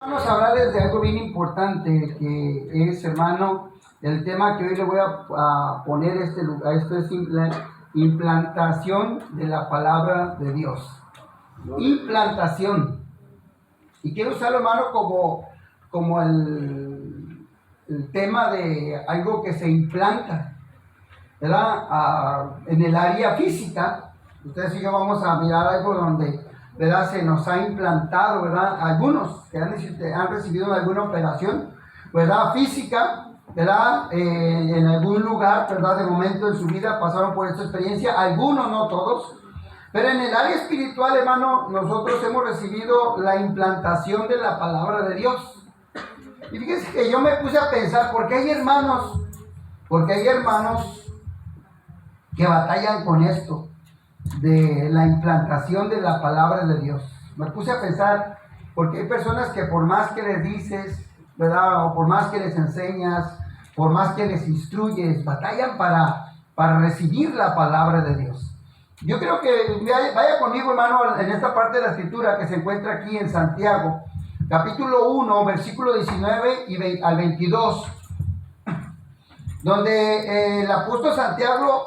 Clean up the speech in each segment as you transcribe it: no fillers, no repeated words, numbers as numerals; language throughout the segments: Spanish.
Vamos a hablarles de algo bien importante que es, hermano, el tema que hoy le voy a poner esto es la implantación de la palabra de Dios. Implantación. Y quiero usarlo, hermano, como el tema de algo que se implanta, ¿verdad? En el área física, ustedes y yo vamos a mirar algo donde, ¿verdad?, se nos ha implantado, ¿verdad? Algunos que han recibido alguna operación, ¿verdad?, física, ¿verdad?, en algún lugar, ¿verdad?, de momento en su vida pasaron por esta experiencia, algunos, no todos. Pero en el área espiritual, hermano, nosotros hemos recibido la implantación de la palabra de Dios. Y fíjense que yo me puse a pensar, porque hay hermanos que batallan con esto de la implantación de la palabra de Dios. Me puse a pensar, porque hay personas que por más que les dices, ¿verdad?, o por más que les enseñas, por más que les instruyes, batallan para recibir la palabra de Dios. Yo creo que vaya conmigo, hermano, en esta parte de la escritura que se encuentra aquí en Santiago, capítulo 1, versículo 19 al 22. Donde el apóstol Santiago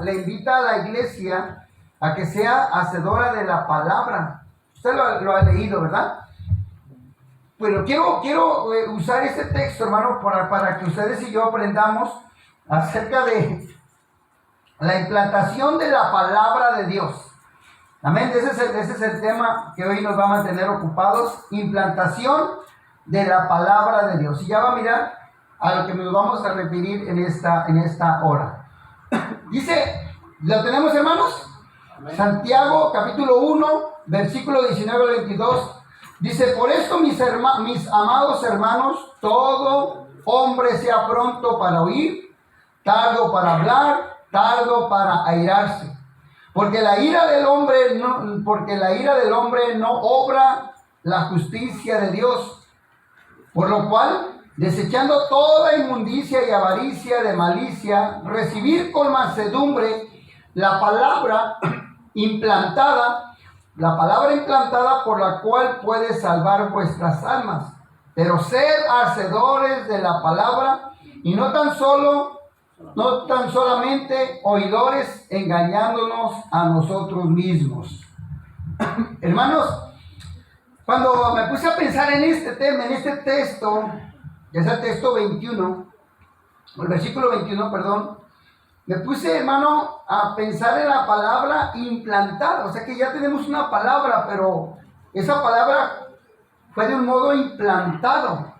le invita a la iglesia a que sea hacedora de la palabra. Usted lo ha leído, ¿verdad? Pero quiero usar este texto, hermano, para que ustedes y yo aprendamos acerca de la implantación de la palabra de Dios. Amén. Ese es el tema que hoy nos va a mantener ocupados. Implantación de la palabra de Dios. Y ya va a mirar a lo que nos vamos a referir en esta hora. Dice, ¿lo tenemos, hermanos? Amén. Santiago capítulo 1, versículo 19 al 22. Dice, por esto mis amados hermanos, todo hombre sea pronto para oír, tardo para hablar, tardo para airarse. Porque la ira del hombre no obra la justicia de Dios. Por lo cual, desechando toda inmundicia y avaricia de malicia, recibir con mansedumbre la palabra implantada por la cual puede salvar vuestras almas. Pero sed hacedores de la palabra y no tan solamente oidores, engañándonos a nosotros mismos. Hermanos, cuando me puse a pensar en este tema, en este texto, que es el texto 21, el versículo 21, perdón, me puse, hermano, a pensar en la palabra implantada. O sea que ya tenemos una palabra, pero esa palabra fue de un modo implantado.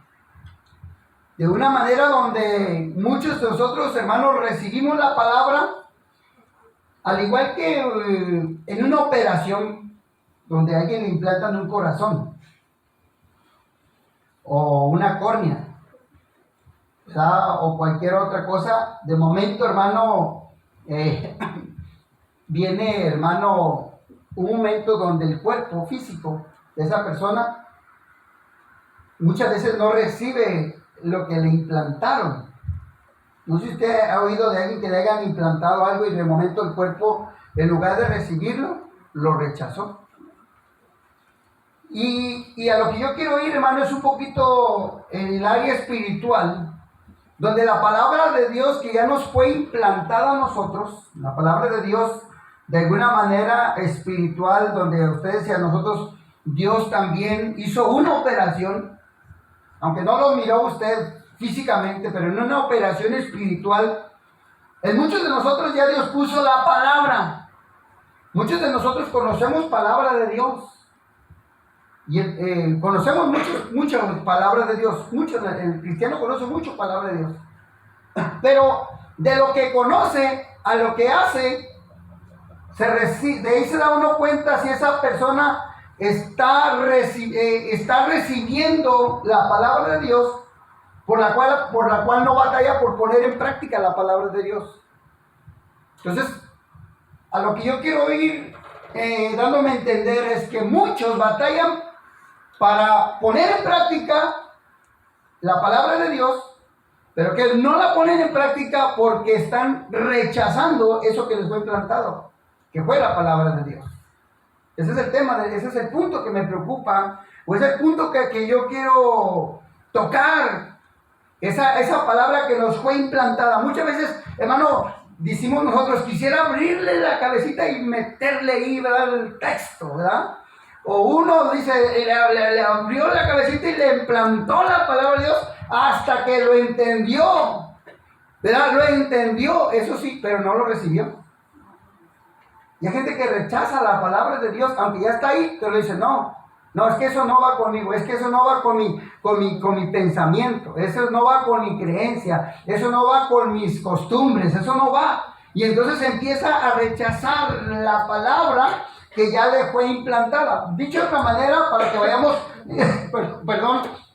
De una manera donde muchos de nosotros, hermanos, recibimos la palabra, al igual que en una operación donde a alguien le implantan un corazón o una córnea, ¿verdad?, o cualquier otra cosa. De momento, hermano, viene, hermano, un momento donde el cuerpo físico de esa persona muchas veces no recibe lo que le implantaron. No sé si usted ha oído de alguien que le hayan implantado algo y de momento el cuerpo, en lugar de recibirlo, lo rechazó. Y a lo que yo quiero ir, hermano, es un poquito en el área espiritual, donde la palabra de Dios que ya nos fue implantada a nosotros, la palabra de Dios de alguna manera espiritual, donde a ustedes y a nosotros Dios también hizo una operación, aunque no lo miró usted físicamente, pero en una operación espiritual, en muchos de nosotros ya Dios puso la palabra. Muchos de nosotros conocemos palabra de Dios. Y conocemos muchas palabras de Dios. El cristiano conoce mucho palabra de Dios. Pero de lo que conoce a lo que hace, de ahí se da uno cuenta si esa persona está recibiendo la palabra de Dios, por la cual no batalla por poner en práctica la palabra de Dios. Entonces, a lo que yo quiero ir dándome a entender es que muchos batallan para poner en práctica la palabra de Dios, pero que no la ponen en práctica porque están rechazando eso que les fue implantado, que fue la palabra de Dios. Ese es el tema, ese es el punto que me preocupa, o es el punto que yo quiero tocar. Esa palabra que nos fue implantada. Muchas veces, hermano, decimos nosotros, quisiera abrirle la cabecita y meterle ahí, ¿verdad?, el texto, ¿verdad? O uno dice, le abrió la cabecita y le implantó la palabra de Dios hasta que lo entendió, ¿verdad? Lo entendió, eso sí, pero no lo recibió. Y hay gente que rechaza la palabra de Dios, aunque ya está ahí, pero le dice, no, es que eso no va conmigo, es que eso no va con mi pensamiento, eso no va con mi creencia, eso no va con mis costumbres, eso no va. Y entonces empieza a rechazar la palabra que ya le fue implantada. Dicho de otra manera, para que vayamos,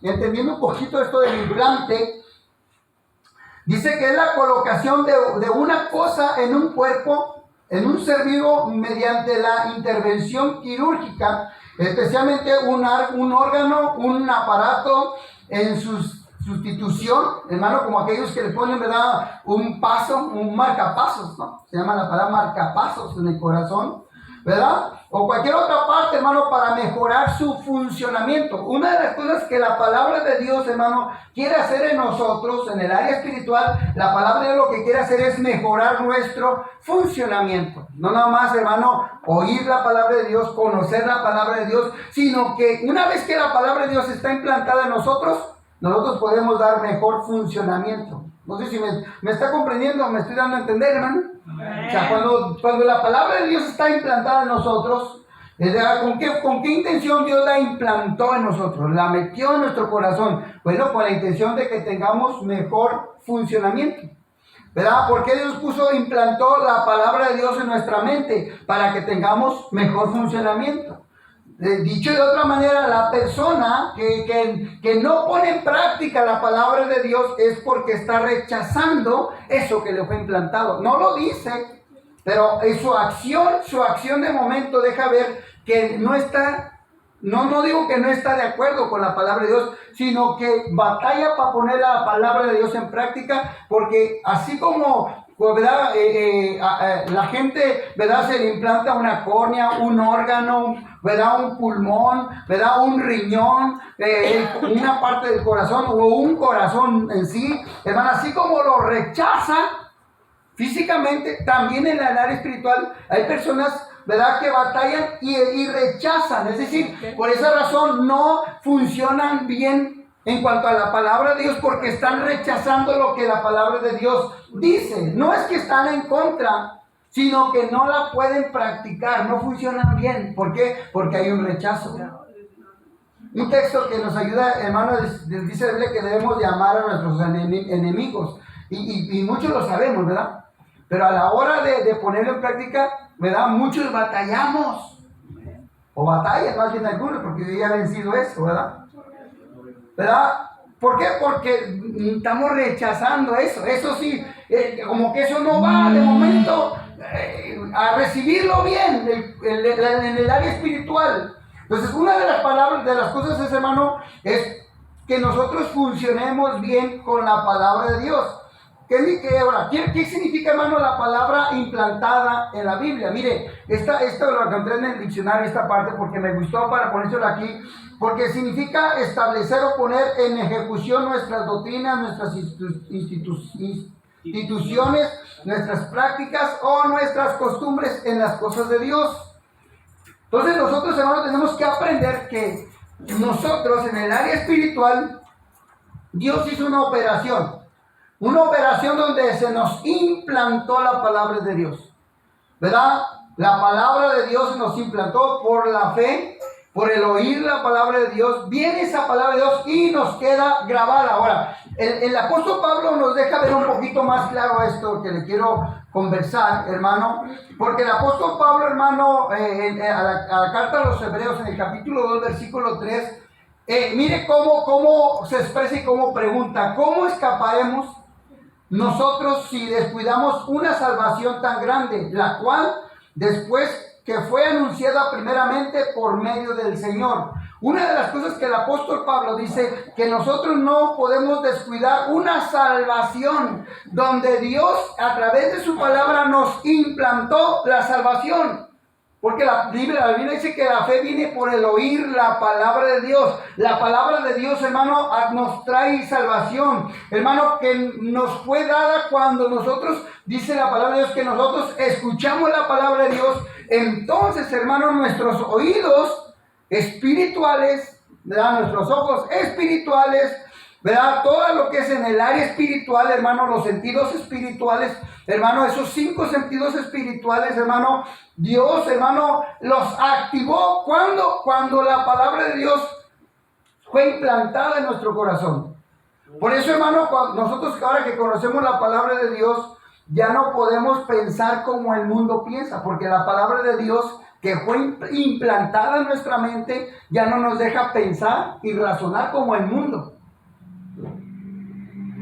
entendiendo un poquito esto del implante, dice que es la colocación de una cosa en un cuerpo, en un ser vivo, mediante la intervención quirúrgica, especialmente un órgano, un aparato en su sustitución, hermano, como aquellos que le ponen, ¿verdad?, un marcapasos, ¿no? Se llama la palabra marcapasos en el corazón, ¿verdad? O cualquier otra parte, hermano, para mejorar su funcionamiento. Una de las cosas que la palabra de Dios, hermano, quiere hacer en nosotros, en el área espiritual, la palabra de Dios lo que quiere hacer es mejorar nuestro funcionamiento. No nada más, hermano, oír la palabra de Dios, conocer la palabra de Dios, sino que una vez que la palabra de Dios está implantada en nosotros podemos dar mejor funcionamiento. No sé si me está comprendiendo, me estoy dando a entender, hermano. O sea, cuando la palabra de Dios está implantada en nosotros, ¿con qué intención Dios la implantó en nosotros? La metió en nuestro corazón. Bueno, con la intención de que tengamos mejor funcionamiento, ¿verdad? Porque Dios implantó la palabra de Dios en nuestra mente para que tengamos mejor funcionamiento. Dicho de otra manera, la persona que no pone en práctica la palabra de Dios es porque está rechazando eso que le fue implantado. No lo dice, pero en su acción de momento deja ver que no está, no digo que no está de acuerdo con la palabra de Dios, sino que batalla para poner la palabra de Dios en práctica, porque así como, ¿verdad?, la gente, ¿verdad?, se le implanta una córnea, un órgano, ¿verdad?, un pulmón, ¿verdad?, un riñón, una parte del corazón o un corazón en sí, hermano, así como lo rechaza físicamente, también en el área espiritual hay personas, ¿verdad?, que batallan y rechazan, es decir, por esa razón no funcionan bien en cuanto a la palabra de Dios, porque están rechazando lo que la palabra de Dios dice. No es que están en contra, sino que no la pueden practicar, no funcionan bien. ¿Por qué? Porque hay un rechazo. Un texto que nos ayuda, hermano, dice la Biblia que debemos de amar a nuestros enemigos. Y muchos lo sabemos, ¿verdad? Pero a la hora de ponerlo en práctica, ¿verdad?, muchos batallamos. O batallan más bien algunos, porque yo ya he vencido eso, ¿verdad? ¿Por qué? Porque estamos rechazando eso. Eso sí, como que eso no va de momento a recibirlo bien en el área espiritual. Entonces, una de las palabras, de las cosas es, hermano, es que nosotros funcionemos bien con la palabra de Dios. ¿Qué significa, hermano, la palabra implantada en la Biblia? Mire, esto lo encontré en el diccionario, esta parte, porque me gustó para ponérselo aquí, porque significa establecer o poner en ejecución nuestras doctrinas, nuestras instituciones, nuestras prácticas o nuestras costumbres en las cosas de Dios. Entonces nosotros, hermanos, tenemos que aprender que nosotros en el área espiritual, Dios hizo una operación donde se nos implantó la palabra de Dios, ¿verdad? La palabra de Dios se nos implantó por la fe, por el oír la palabra de Dios. Viene esa palabra de Dios y nos queda grabada. Ahora, el apóstol Pablo nos deja ver un poquito más claro esto que le quiero conversar, hermano, porque el apóstol Pablo, hermano, a la carta a los Hebreos, en el capítulo 2, versículo 3, mire cómo se expresa y cómo pregunta: ¿cómo escaparemos nosotros si descuidamos una salvación tan grande, la cual después que fue anunciada primeramente por medio del Señor? Una de las cosas que el apóstol Pablo dice, que nosotros no podemos descuidar una salvación donde Dios a través de su palabra nos implantó la salvación. Porque la Biblia dice que la fe viene por el oír la palabra de Dios. La palabra de Dios, hermano, nos trae salvación. Hermano, que nos fue dada cuando nosotros, dice la palabra de Dios, que nosotros escuchamos la palabra de Dios. Entonces, hermano, nuestros oídos espirituales, ¿verdad? Nuestros ojos espirituales, ¿verdad? Todo lo que es en el área espiritual, hermano, los sentidos espirituales, hermano, esos 5 sentidos espirituales, hermano, Dios, hermano, los activó cuando la palabra de Dios fue implantada en nuestro corazón. Por eso, hermano, nosotros ahora que conocemos la palabra de Dios, ya no podemos pensar como el mundo piensa, porque la palabra de Dios que fue implantada en nuestra mente ya no nos deja pensar y razonar como el mundo.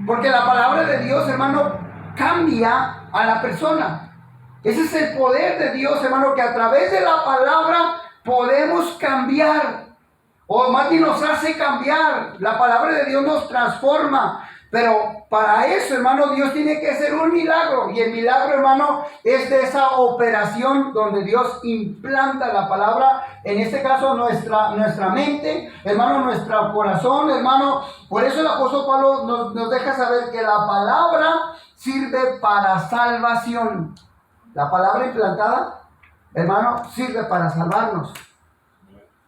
Porque la palabra de Dios, hermano, cambia a la persona. Ese es el poder de Dios, hermano, que a través de la palabra podemos cambiar. O más bien nos hace cambiar. La palabra de Dios nos transforma. Pero para eso, hermano, Dios tiene que hacer un milagro. Y el milagro, hermano, es de esa operación donde Dios implanta la palabra. En este caso, nuestra mente, hermano, nuestro corazón, hermano. Por eso el apóstol Pablo nos deja saber que la palabra sirve para salvación. La palabra implantada, hermano, sirve para salvarnos.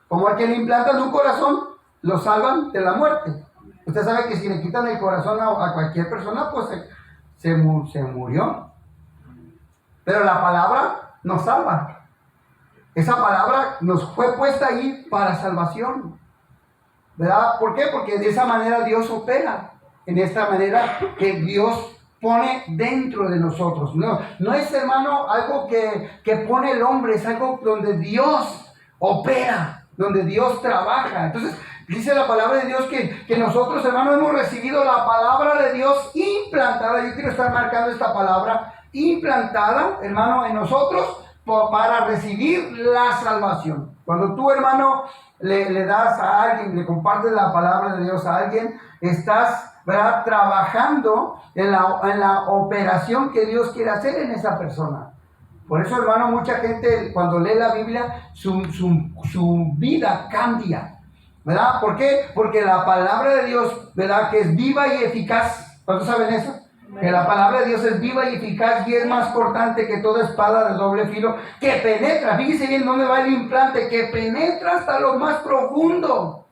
Como el que le implantan un corazón, lo salvan de la muerte. Usted sabe que si le quitan el corazón a cualquier persona, pues se murió. Pero la palabra nos salva. Esa palabra nos fue puesta ahí para salvación. ¿Verdad? ¿Por qué? Porque de esa manera Dios opera. En esta manera que Dios pone dentro de nosotros. No es, hermano, algo que pone el hombre, es algo donde Dios opera, donde Dios trabaja. Entonces, dice la palabra de Dios que nosotros, hermano, hemos recibido la palabra de Dios implantada. Yo quiero estar marcando esta palabra implantada, hermano, en nosotros para recibir la salvación. Cuando tú, hermano, le das a alguien, le compartes la palabra de Dios a alguien, estás, ¿verdad?, trabajando en la operación que Dios quiere hacer en esa persona. Por eso, hermano, mucha gente cuando lee la Biblia, su vida cambia, ¿verdad? ¿Por qué? Porque la palabra de Dios, ¿verdad?, que es viva y eficaz. ¿Cuántos saben eso? Que la palabra de Dios es viva y eficaz y es más cortante que toda espada de doble filo, que penetra, fíjese bien dónde va el implante, que penetra hasta lo más profundo,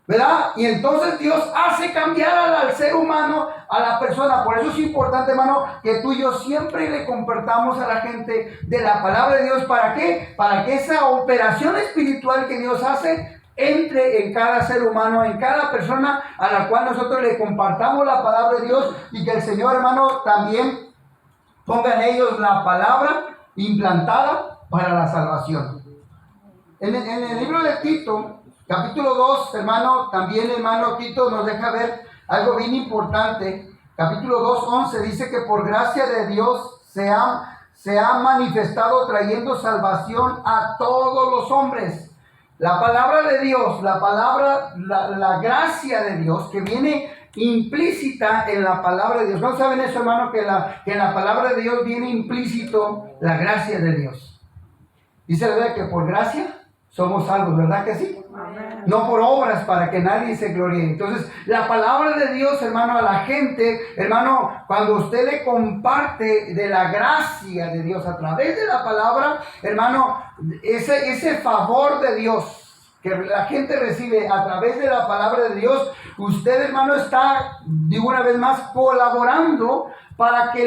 ¿verdad? Y entonces Dios hace cambiar al ser humano, a la persona. Por eso es importante, hermano, que tú y yo siempre le compartamos a la gente de la palabra de Dios. ¿Para qué? Para que esa operación espiritual que Dios hace entre en cada ser humano, en cada persona a la cual nosotros le compartamos la palabra de Dios, y que el Señor, hermano, también ponga en ellos la palabra implantada para la salvación. En el libro de Tito, capítulo 2, hermano, también, hermano, Tito nos deja ver algo bien importante. Capítulo 2, 11, dice que por gracia de Dios se ha manifestado trayendo salvación a todos los hombres. La palabra de Dios, la gracia de Dios que viene implícita en la palabra de Dios. ¿No saben eso, hermano? Que en la palabra de Dios viene implícito la gracia de Dios. Dice la Biblia que por gracia somos salvos, ¿verdad que sí? Amén. No por obras para que nadie se gloríe. Entonces, la palabra de Dios, hermano, a la gente, hermano, cuando usted le comparte de la gracia de Dios a través de la palabra, hermano, ese favor de Dios que la gente recibe a través de la palabra de Dios, usted, hermano, está, digo una vez más, colaborando para que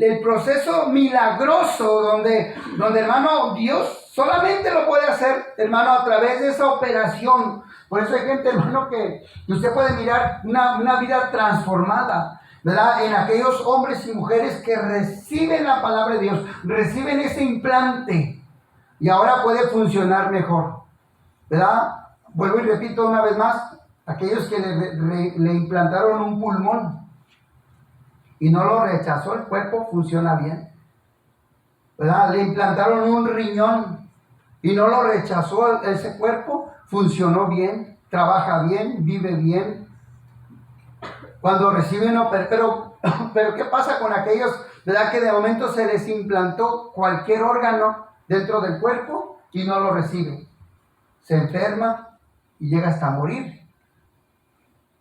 el proceso milagroso donde, hermano, Dios solamente lo puede hacer, hermano, a través de esa operación. Por eso hay gente, hermano, que usted puede mirar una vida transformada, ¿verdad? En aquellos hombres y mujeres que reciben la palabra de Dios, reciben ese implante y ahora puede funcionar mejor, ¿verdad? Vuelvo y repito una vez más, aquellos que le implantaron un pulmón y no lo rechazó, el cuerpo funciona bien, ¿verdad? Le implantaron un riñón y no lo rechazó, ese cuerpo funcionó bien, trabaja bien, vive bien. Cuando reciben, pero ¿qué pasa con aquellos, verdad, que de momento se les implantó cualquier órgano dentro del cuerpo y no lo recibe. Se enferma y llega hasta morir.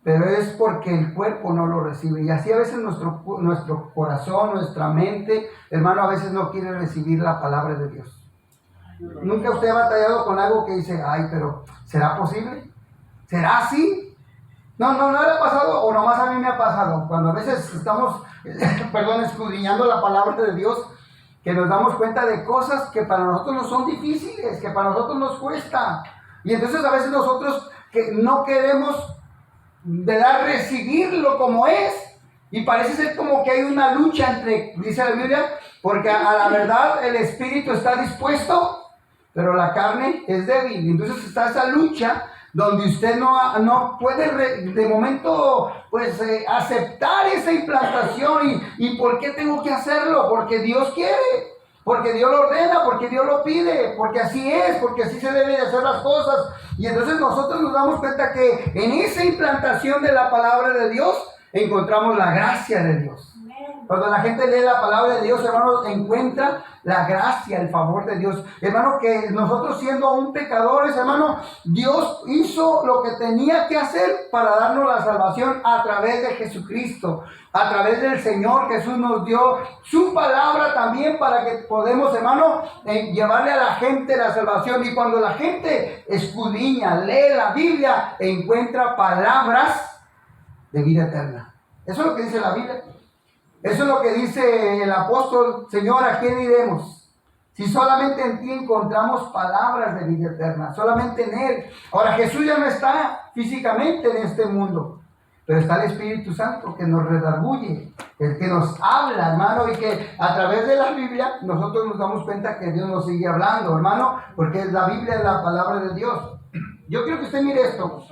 Pero es porque el cuerpo no lo recibe. Y así a veces nuestro corazón, nuestra mente, hermano, a veces no quiere recibir la palabra de Dios. ¿Nunca usted ha batallado con algo que dice, ay, pero ¿será posible? ¿Será así? No le ha pasado, o nomás a mí me ha pasado. Cuando a veces estamos, escudriñando la palabra de Dios, que nos damos cuenta de cosas que para nosotros no son difíciles, que para nosotros nos cuesta. Y entonces a veces nosotros que no queremos recibirlo como es, y parece ser como que hay una lucha entre, dice la Biblia, porque a la verdad el espíritu está dispuesto, pero la carne es débil. Entonces está esa lucha donde usted no puede de momento pues aceptar esa implantación. ¿Y por qué tengo que hacerlo? Porque Dios quiere, porque Dios lo ordena, porque Dios lo pide, porque así es, porque así se deben de hacer las cosas. Y entonces nosotros nos damos cuenta que en esa implantación de la palabra de Dios encontramos la gracia de Dios. Cuando la gente lee la palabra de Dios, hermanos, encuentra la gracia, el favor de Dios. Hermano, que nosotros siendo aún pecadores, hermano, Dios hizo lo que tenía que hacer para darnos la salvación a través de Jesucristo. A través del Señor Jesús nos dio su palabra también para que podamos, hermano, llevarle a la gente la salvación. Y cuando la gente escudriña, lee la Biblia, encuentra palabras de vida eterna. Eso es lo que dice la Biblia. Eso es lo que dice el apóstol: Señor, ¿a quién iremos? Si solamente en ti encontramos palabras de vida eterna, solamente en Él. Ahora, Jesús ya no está físicamente en este mundo, pero está el Espíritu Santo que nos redarguye, el que nos habla, hermano, y que a través de la Biblia nosotros nos damos cuenta que Dios nos sigue hablando, hermano, porque la Biblia es la palabra de Dios. Yo quiero que usted mire esto,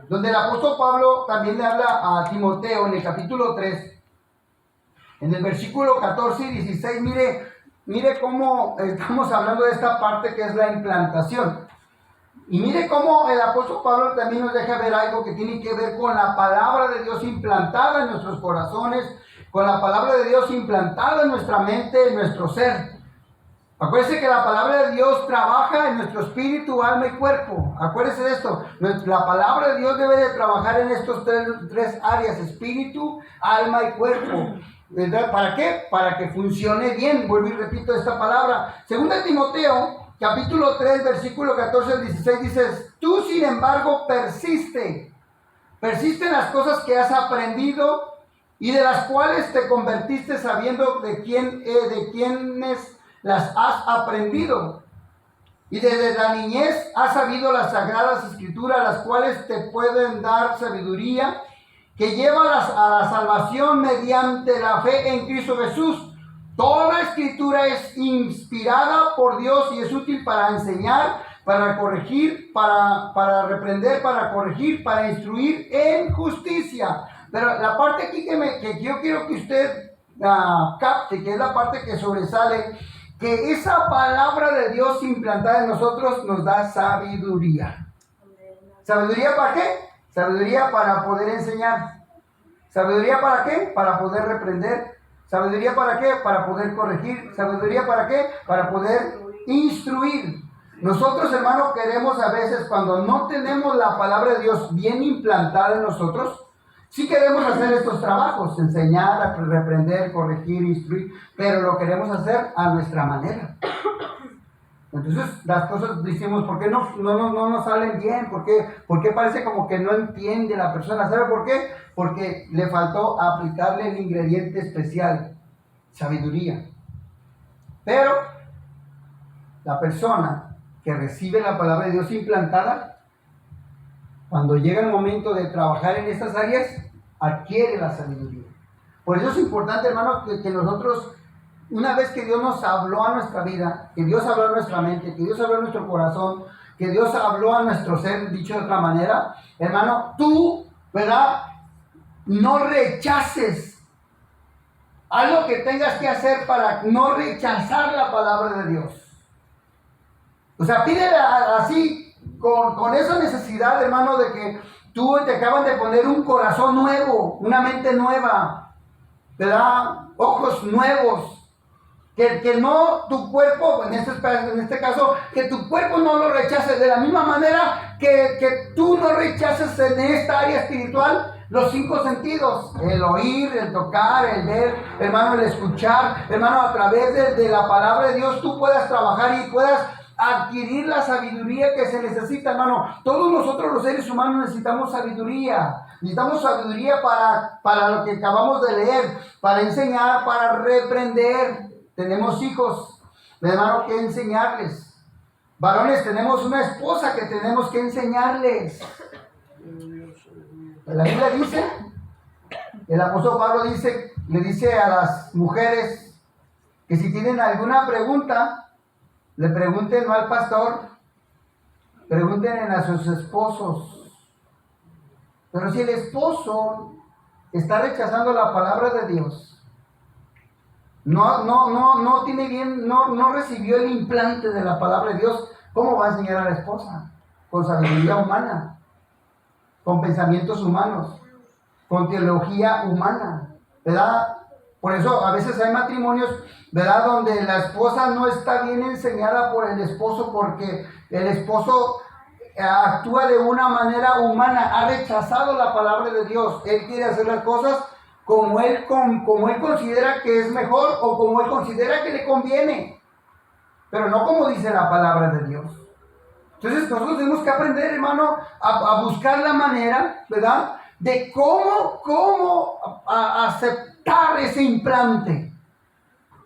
donde el apóstol Pablo también le habla a Timoteo en el capítulo 3, en el versículo 14 y 16, mire cómo estamos hablando de esta parte que es la implantación. Y mire cómo el apóstol Pablo también nos deja ver algo que tiene que ver con la palabra de Dios implantada en nuestros corazones, con la palabra de Dios implantada en nuestra mente, en nuestro ser. Acuérdese que la palabra de Dios trabaja en nuestro espíritu, alma y cuerpo. Acuérdese de esto. La palabra de Dios debe de trabajar en estos tres áreas: espíritu, alma y cuerpo. ¿Para qué? Para que funcione bien. Vuelvo y repito esta palabra. Segunda Timoteo, capítulo 3, versículo 14 al 16, dices: tú, sin embargo, persiste en las cosas que has aprendido y de las cuales te convertiste, sabiendo de quiénes las has aprendido. Y desde la niñez has sabido las sagradas escrituras, las cuales te pueden dar sabiduría, que lleva a la salvación mediante la fe en Cristo Jesús. Toda escritura es inspirada por Dios y es útil para enseñar, para corregir, para reprender, para corregir, para instruir en justicia. Pero la parte aquí que yo quiero que usted capte, que es la parte que sobresale, que esa palabra de Dios implantada en nosotros nos da sabiduría. ¿Sabiduría para qué? Sabiduría para poder enseñar. ¿Sabiduría para qué? Para poder reprender. ¿Sabiduría para qué? Para poder corregir. ¿Sabiduría para qué? Para poder instruir. Nosotros, hermanos, queremos a veces, cuando no tenemos la palabra de Dios bien implantada en nosotros, sí queremos hacer estos trabajos: enseñar, reprender, corregir, instruir, pero lo queremos hacer a nuestra manera. Entonces las cosas decimos: ¿por qué no nos salen bien? ¿Por qué parece como que no entiende la persona? ¿Sabe por qué? Porque le faltó aplicarle el ingrediente especial: sabiduría. Pero la persona que recibe la palabra de Dios implantada, cuando llega el momento de trabajar en estas áreas, adquiere la sabiduría. Por eso es importante, hermano, que nosotros, una vez que Dios nos habló a nuestra vida, que Dios habló a nuestra mente, que Dios habló a nuestro corazón, que Dios habló a nuestro ser, dicho de otra manera, hermano, tú, ¿verdad?, no rechaces algo que tengas que hacer para no rechazar la palabra de Dios. O sea, pídele así, con esa necesidad, hermano, de que tú te acaban de poner un corazón nuevo, una mente nueva, ¿verdad?, ojos nuevos. Que no tu cuerpo, en este caso, que tu cuerpo no lo rechace de la misma manera que tú no rechaces en esta área espiritual los 5 sentidos, el oír, el tocar, el ver, hermano, el escuchar, hermano, a través de la palabra de Dios tú puedas trabajar y puedas adquirir la sabiduría que se necesita, hermano. Todos nosotros los seres humanos necesitamos sabiduría. Necesitamos sabiduría para lo que acabamos de leer, para enseñar, para reprender. Tenemos hijos, hermano, que enseñarles. Varones, tenemos una esposa que tenemos que enseñarles. La Biblia dice, el apóstol Pablo le dice a las mujeres que si tienen alguna pregunta, le pregunten no al pastor, pregunten a sus esposos. Pero si el esposo está rechazando la palabra de Dios, no tiene bien, no recibió el implante de la palabra de Dios, ¿cómo va a enseñar a la esposa? Con sabiduría humana, con pensamientos humanos, con teología humana, ¿verdad? Por eso a veces hay matrimonios, ¿verdad?, donde la esposa no está bien enseñada por el esposo porque el esposo actúa de una manera humana, ha rechazado la palabra de Dios. Él quiere hacer las cosas como él considera que es mejor o como él considera que le conviene, pero no como dice la palabra de Dios. Entonces nosotros tenemos que aprender, hermano, a buscar la manera, ¿verdad?, de cómo aceptar ese implante.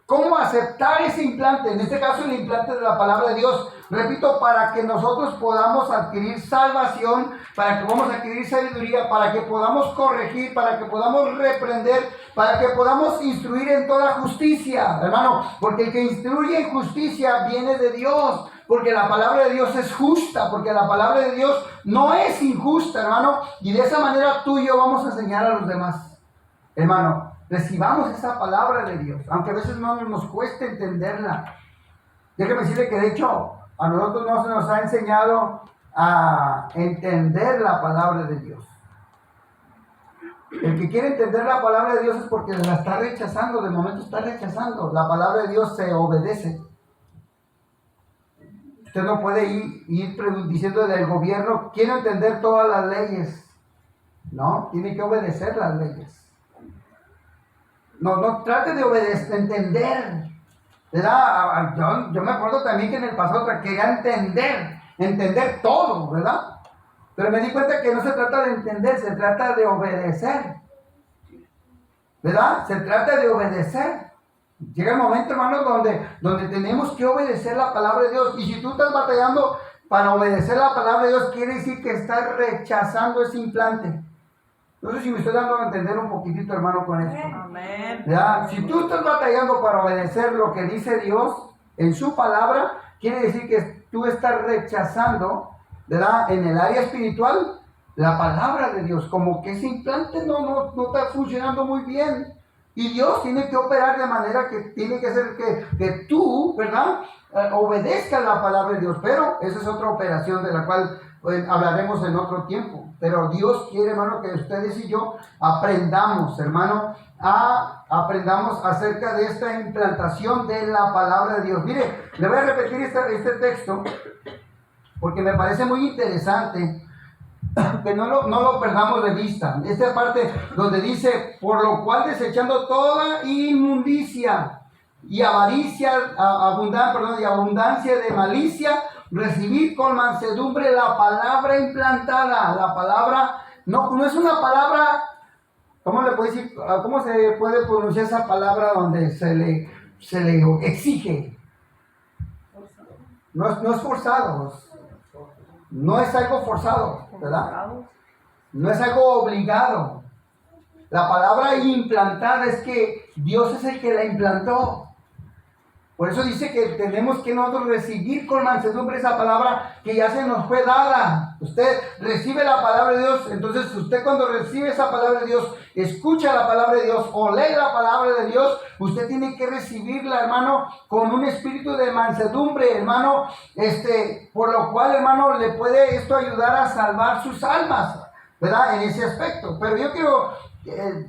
¿Cómo aceptar ese implante? En este caso el implante de la palabra de Dios. Repito, para que nosotros podamos adquirir salvación, para que podamos adquirir sabiduría, para que podamos corregir, para que podamos reprender, para que podamos instruir en toda justicia, hermano. Porque el que instruye en justicia viene de Dios. Porque la palabra de Dios es justa, porque la palabra de Dios no es injusta, hermano. Y de esa manera tú y yo vamos a enseñar a los demás, hermano. Recibamos esa palabra de Dios, aunque a veces no nos cueste entenderla. Déjeme decirle que de hecho a nosotros no se nos ha enseñado a entender la palabra de Dios. El que quiere entender la palabra de Dios es porque la está rechazando, de momento está rechazando. La palabra de Dios se obedece. Usted no puede ir diciéndole al gobierno, quiero entender todas las leyes. No, tiene que obedecer las leyes. No trate de obedecer, entender. ¿Verdad? Yo me acuerdo también que en el pasado quería entender todo, ¿verdad? Pero me di cuenta que no se trata de entender, se trata de obedecer. ¿Verdad? Se trata de obedecer. Llega el momento, hermano, donde tenemos que obedecer la palabra de Dios. Y si tú estás batallando para obedecer la palabra de Dios, quiere decir que estás rechazando ese implante. No sé si me estoy dando a entender un poquitito, hermano, con esto. Amén. ¿Ya? Si tú estás batallando para obedecer lo que dice Dios en su palabra, quiere decir que tú estás rechazando, ¿verdad?, en el área espiritual, la palabra de Dios. Como que ese implante no está funcionando muy bien. Y Dios tiene que operar de manera que tiene que hacer que tú, ¿verdad?, obedezcas la palabra de Dios. Pero esa es otra operación de la cual hablaremos en otro tiempo. Pero Dios quiere, hermano, que ustedes y yo aprendamos, hermano, aprendamos acerca de esta implantación de la palabra de Dios. Mire, le voy a repetir este texto porque me parece muy interesante que no lo perdamos de vista. Esta parte donde dice, por lo cual desechando toda inmundicia y avaricia, y abundancia de malicia, recibir con mansedumbre la palabra implantada. La palabra no es una palabra, ¿cómo le puedo decir? ¿Cómo se puede pronunciar esa palabra donde se le exige? No es forzado. No es algo forzado, ¿verdad? No es algo obligado. La palabra implantada es que Dios es el que la implantó. Por eso dice que tenemos que nosotros recibir con mansedumbre esa palabra que ya se nos fue dada. Usted recibe la palabra de Dios, entonces usted cuando recibe esa palabra de Dios, escucha la palabra de Dios o lee la palabra de Dios, usted tiene que recibirla, hermano, con un espíritu de mansedumbre, hermano, por lo cual, hermano, le puede esto ayudar a salvar sus almas, ¿verdad? En ese aspecto. Pero yo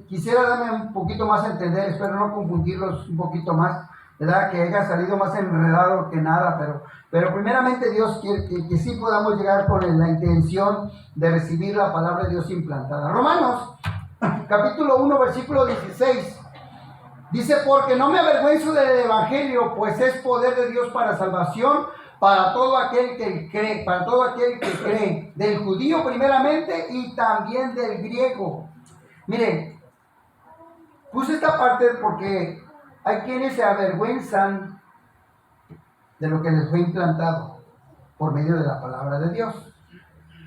quisiera darme un poquito más a entender, espero no confundirlos un poquito más. ¿verdad? Que haya salido más enredado que nada, pero primeramente Dios quiere que sí podamos llegar con la intención de recibir la palabra de Dios implantada. Romanos, capítulo 1, versículo 16. Dice, porque no me avergüenzo del evangelio, pues es poder de Dios para salvación, para todo aquel que cree, del judío primeramente y también del griego. Miren, puse esta parte porque hay quienes se avergüenzan de lo que les fue implantado por medio de la palabra de Dios,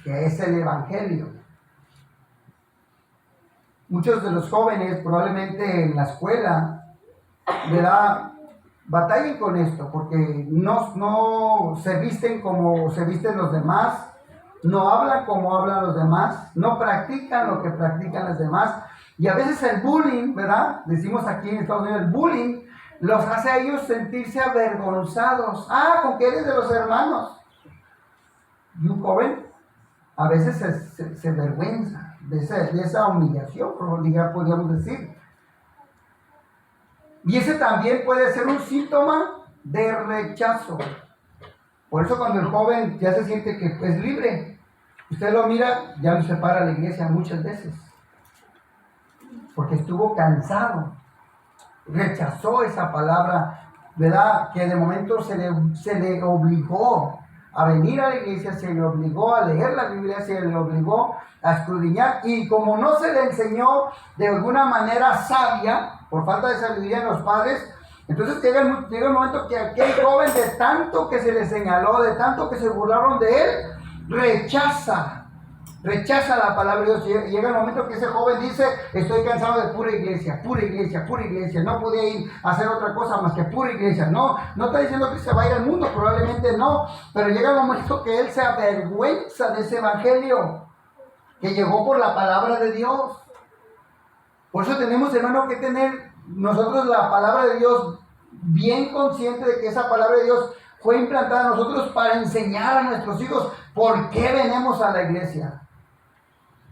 que es el evangelio. Muchos de los jóvenes probablemente en la escuela, ¿verdad?, batallen con esto, porque no se visten como se visten los demás, no hablan como hablan los demás, no practican lo que practican los demás, y a veces el bullying, ¿verdad?, decimos aquí en Estados Unidos, el bullying los hace a ellos sentirse avergonzados. Con que eres de los hermanos. Y un joven a veces se avergüenza de esa humillación, podríamos decir. Y ese también puede ser un síntoma de rechazo. Por eso cuando el joven ya se siente que es libre, usted lo mira, ya lo separa a la iglesia muchas veces. Porque estuvo cansado, rechazó esa palabra, ¿verdad? Que de momento se le obligó a venir a la iglesia, se le obligó a leer la Biblia, se le obligó a escudriñar, y como no se le enseñó de alguna manera sabia, por falta de sabiduría en los padres, entonces llega el momento que aquel joven, de tanto que se le señaló, de tanto que se burlaron de él, rechaza la palabra de Dios. Llega el momento que ese joven dice, estoy cansado de pura iglesia, no podía ir a hacer otra cosa más que pura iglesia. No está diciendo que se va a ir al mundo, probablemente no, pero llega el momento que él se avergüenza de ese evangelio que llegó por la palabra de Dios. Por eso tenemos, hermano, que tener nosotros la palabra de Dios bien consciente de que esa palabra de Dios fue implantada en nosotros para enseñar a nuestros hijos por qué venimos a la iglesia.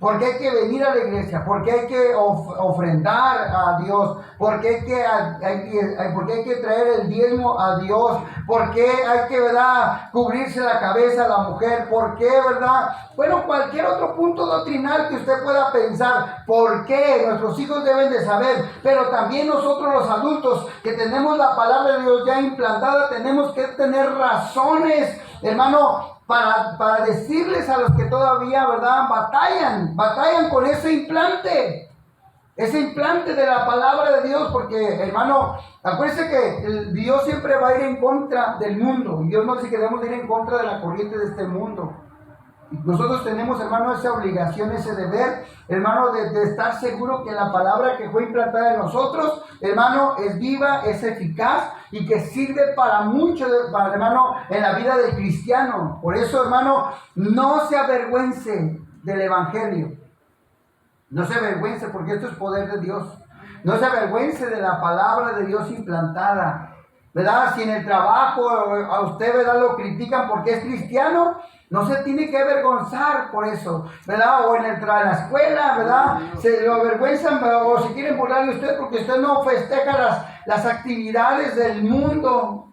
¿Por qué hay que venir a la iglesia? ¿Por qué hay que ofrendar a Dios? ¿Por qué hay que traer el diezmo a Dios? ¿Por qué hay que, verdad, cubrirse la cabeza a la mujer? ¿Por qué, verdad? Bueno, cualquier otro punto doctrinal que usted pueda pensar, ¿por qué? Nuestros hijos deben de saber, pero también nosotros los adultos que tenemos la palabra de Dios ya implantada, tenemos que tener razones, hermano, para decirles a los que todavía, ¿verdad?, batallan con ese implante de la palabra de Dios, porque, hermano, acuérdense que Dios siempre va a ir en contra del mundo, y Dios no dice que debemos ir en contra de la corriente de este mundo. Nosotros tenemos, hermano, esa obligación, ese deber, hermano, de estar seguro que la palabra que fue implantada en nosotros, hermano, es viva, es eficaz y que sirve para mucho, hermano, en la vida del cristiano. Por eso, hermano, no se avergüence del evangelio. No se avergüence, porque esto es poder de Dios. No se avergüence de la palabra de Dios implantada, ¿verdad? Si en el trabajo a usted, ¿verdad?, lo critican porque es cristiano, no se tiene que avergonzar por eso, ¿verdad? O en la escuela, ¿verdad?, se lo avergüenzan, o si quieren burlar de usted porque usted no festeja las actividades del mundo,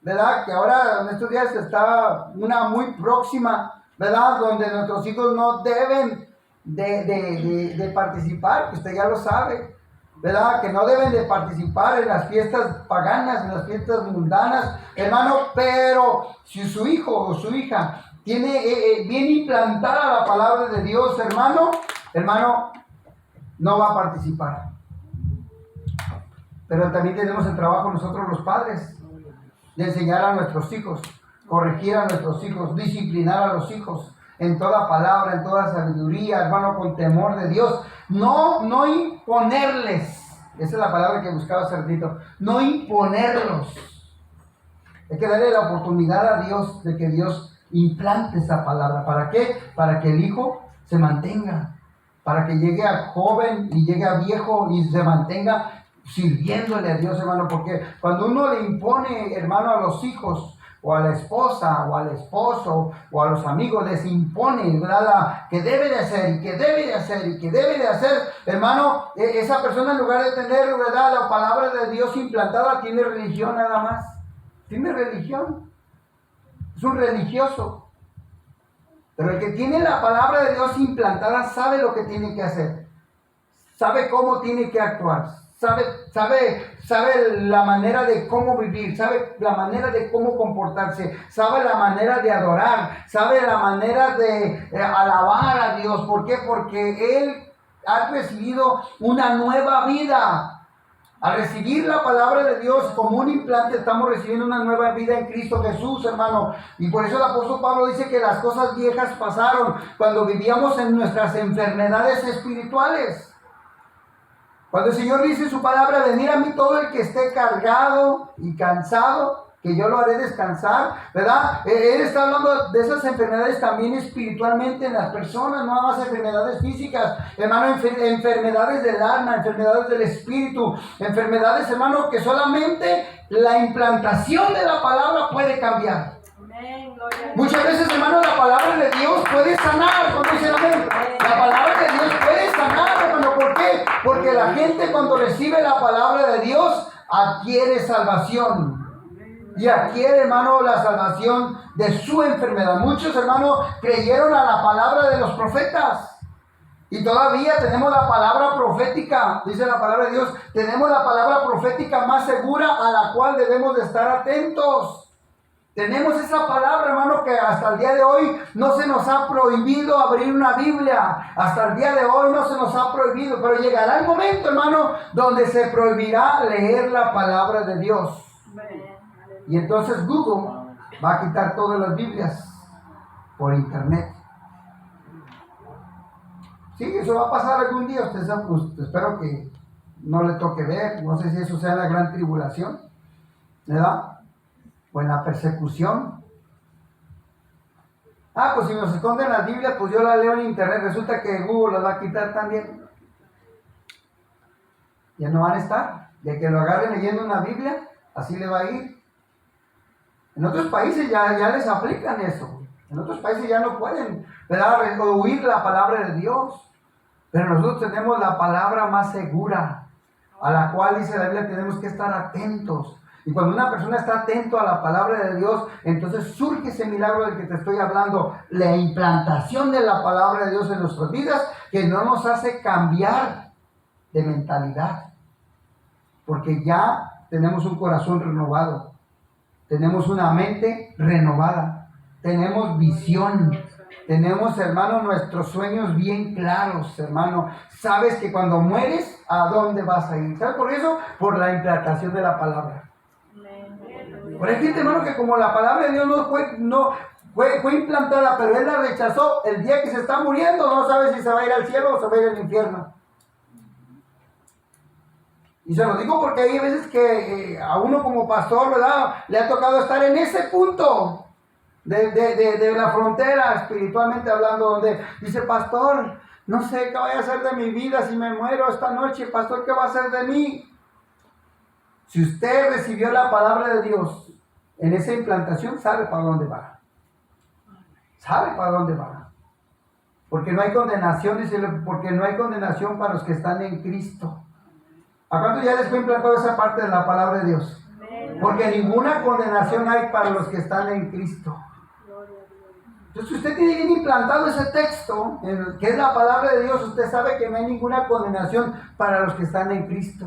¿verdad? Que ahora en estos días está una muy próxima, ¿verdad?, donde nuestros hijos no deben de participar, que usted ya lo sabe, ¿verdad? Que no deben de participar en las fiestas paganas, en las fiestas mundanas, hermano, pero si su hijo o su hija tiene bien implantada la palabra de Dios, hermano, no va a participar. Pero también tenemos el trabajo nosotros los padres, de enseñar a nuestros hijos, corregir a nuestros hijos, disciplinar a los hijos, en toda palabra, en toda sabiduría, hermano, con temor de Dios. No imponerles, esa es la palabra que buscaba hace ratito, no imponerlos. Hay que darle la oportunidad a Dios de que Dios implante esa palabra. ¿Para qué? Para que el hijo se mantenga, para que llegue a joven y llegue a viejo y se mantenga sirviéndole a Dios, hermano, porque cuando uno le impone, hermano, a los hijos, o a la esposa o al esposo o a los amigos les impone, ¿verdad? Que debe de hacer y que debe de hacer y que debe de hacer, hermano, esa persona en lugar de tener, ¿verdad?, la palabra de Dios implantada, tiene religión nada más. Tiene religión. Es un religioso. Pero el que tiene la palabra de Dios implantada sabe lo que tiene que hacer. Sabe cómo tiene que actuar. Sabe la manera de cómo vivir. Sabe la manera de cómo comportarse. Sabe la manera de adorar. Sabe la manera de alabar a Dios. ¿Por qué? Porque él ha recibido una nueva vida. Al recibir la palabra de Dios como un implante, estamos recibiendo una nueva vida en Cristo Jesús, hermano. Y por eso el apóstol Pablo dice que las cosas viejas pasaron cuando vivíamos en nuestras enfermedades espirituales. Cuando el Señor dice en su palabra, venid a mí todo el que esté cargado y cansado, que yo lo haré descansar, ¿verdad? Él está hablando de esas enfermedades también espiritualmente en las personas, no nada más enfermedades físicas, hermano, enfermedades del alma, enfermedades del espíritu, enfermedades, hermano, que solamente la implantación de la palabra puede cambiar. Muchas veces, hermano, la palabra de Dios puede sanar, cuando dice amén. La palabra de Dios puede sanar, hermano, ¿por qué? Porque la gente cuando recibe la palabra de Dios adquiere salvación. Y adquiere, hermano, la salvación de su enfermedad. Muchos, hermanos, creyeron a la palabra de los profetas. Y todavía tenemos la palabra profética, dice la palabra de Dios. Tenemos la palabra profética más segura a la cual debemos de estar atentos. Tenemos esa palabra, hermano, que hasta el día de hoy no se nos ha prohibido abrir una Biblia. Hasta el día de hoy no se nos ha prohibido. Pero llegará el momento, hermano, donde se prohibirá leer la palabra de Dios. Y entonces Google va a quitar todas las Biblias por internet. Sí, eso va a pasar algún día. Usted sabe, pues, espero que no le toque ver. No sé si eso sea la gran tribulación, ¿verdad? O en la persecución. Pues si nos esconden las Biblias, pues yo las leo en internet. Resulta que Google las va a quitar también. Ya no van a estar. De que lo agarren leyendo una Biblia, así le va a ir. En otros países ya les aplican eso. En otros países ya no pueden, ¿verdad?, oír la palabra de Dios. Pero nosotros tenemos la palabra más segura, a la cual dice la Biblia tenemos que estar atentos. Y cuando una persona está atento a la palabra de Dios, entonces surge ese milagro del que te estoy hablando, la implantación de la palabra de Dios en nuestras vidas, que no nos hace cambiar de mentalidad. Porque ya tenemos un corazón renovado. Tenemos una mente renovada, tenemos visión, tenemos, hermano, nuestros sueños bien claros, hermano. Sabes que cuando mueres, ¿a dónde vas a ir? ¿Sabes por eso? Por la implantación de la palabra. Por hay gente, hermano, que como la palabra de Dios no fue implantada, pero él la rechazó, el día que se está muriendo, no sabe si se va a ir al cielo o se va a ir al infierno. Y se lo digo porque hay veces que a uno como pastor, ¿verdad?, le ha tocado estar en ese punto de la frontera, espiritualmente hablando, donde dice, pastor, no sé qué voy a hacer de mi vida si me muero esta noche. Pastor, ¿qué va a hacer de mí? Si usted recibió la palabra de Dios en esa implantación, sabe para dónde va. Sabe para dónde va. Porque no hay condenación, dice, porque no hay condenación para los que están en Cristo. ¿A cuánto ya les fue implantado esa parte de la palabra de Dios? Porque ninguna condenación hay para los que están en Cristo. Entonces, si usted tiene bien implantado ese texto, que es la palabra de Dios, usted sabe que no hay ninguna condenación para los que están en Cristo.